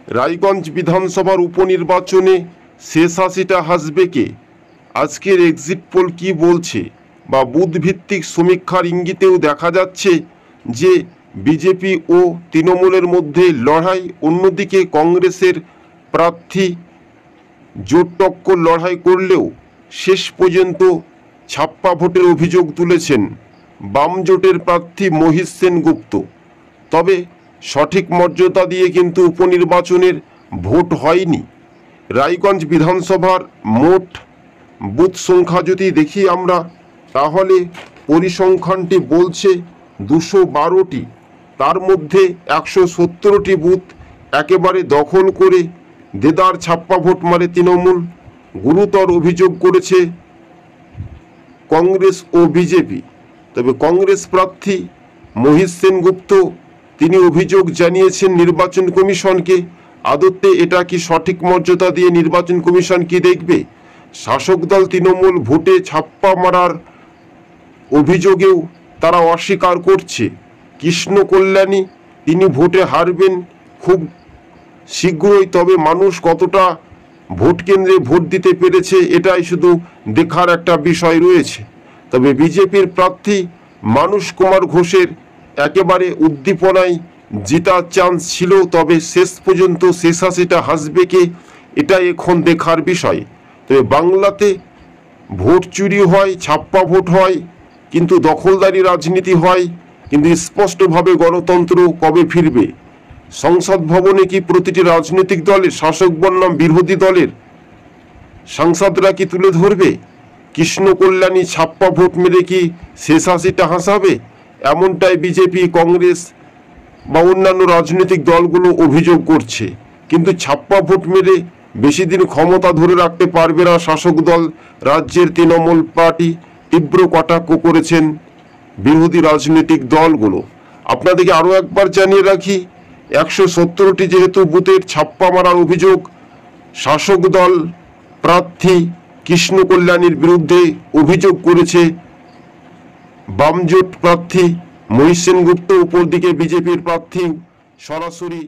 রায়গঞ্জ বিধানসভার উপনির্বাচনে শেষ হাসিটা হাসবে কে? আজকের এক্সিট পোল কি বলছে বা বুথভিত্তিক সমীক্ষার ইঙ্গিতেও দেখা যাচ্ছে যে বিজেপি ও তৃণমূলের মধ্যে লড়াই, অন্যদিকে কংগ্রেসের প্রার্থী জোট টক্কর লড়াই করলেও শেষ পর্যন্ত ছাপ্পা ভোটের অভিযোগ তুলেছেন বাম জোটের প্রার্থী মহিষ সেনগুপ্ত। তবে সঠিক মর্যাদা দিয়ে কিন্তু উপনির্বাচনের ভোট হয়নি। রায়গঞ্জ বিধানসভার মোট বুথ সংখ্যা যদি দেখি আমরা, তাহলে পরিসংখ্যানটি বলছে 212টি, তার মধ্যে 117টি বুথ একেবারে দখল করে দেদার ছাপ্পা ভোট মারে তৃণমূল। গুরুতর অভিযোগ করেছে কংগ্রেস ও বিজেপি। তবে কংগ্রেস প্রার্থী মহিষ সেনগুপ্ত তিনি অভিযোগ জানিয়েছেন নির্বাচন কমিশনকে। আদতে এটা কি সঠিক মর্যাদা দিয়ে নির্বাচন কমিশন কি দেখবে? শাসক দল তৃণমূল ভোটে ছাপ্পা মারার অভিযোগেও তারা অস্বীকার করছে। কৃষ্ণ কল্যাণী তিনি ভোটে হারবেন খুব শীঘ্রই, তবে মানুষ কতটা ভোট কেন্দ্রে ভোট দিতে পেরেছে এটাই শুধু দেখার একটা বিষয় রয়েছে। তবে বিজেপির প্রার্থী মানস কুমার ঘোষের একেবারে উদ্দীপনায় জেতার চান্স ছিল, তবে শেষ পর্যন্ত শেষ হাসিটা হাসবে কে এটাই এখন দেখার বিষয়। তবে বাংলাতে ভোট চুরি হয়, ছাপ্পা ভোট হয়, কিন্তু দখলদারি রাজনীতি হয়, কিন্তু স্পষ্টভাবে গণতন্ত্র কবে ফিরবে? সংসদ ভবনে কি প্রতিটি রাজনৈতিক দলের, শাসক বনাম বিরোধী দলের সাংসদরা কি তুলে ধরবে? কৃষ্ণ কল্যাণী ছাপ্পা ভোট মেরে কি শেষ হাসিটা হাসাবে? এমনটাই বিজেপি, কংগ্রেস বা অন্যান্য রাজনৈতিক দলগুলো অভিযোগ করছে। কিন্তু ছাপ্পা ভোট মেরে বেশি দিন ক্ষমতা ধরে রাখতে পারবে না শাসক দল, রাজ্যের তৃণমূল পার্টি তীব্র কটাক্ষ করেছেন বিরোধী রাজনৈতিক দলগুলো। আপনাদেরকে আরও একবার জানিয়ে রাখি, 117টি যেহেতু বুথের ছাপ্পা মারার অভিযোগ শাসক দল প্রার্থী কৃষ্ণ কল্যাণীর বিরুদ্ধে অভিযোগ করেছে বামজোট প্রার্থী মহিষ সেনগুপ্ত, উপর দিকে বিজেপির প্রার্থী সরাসরি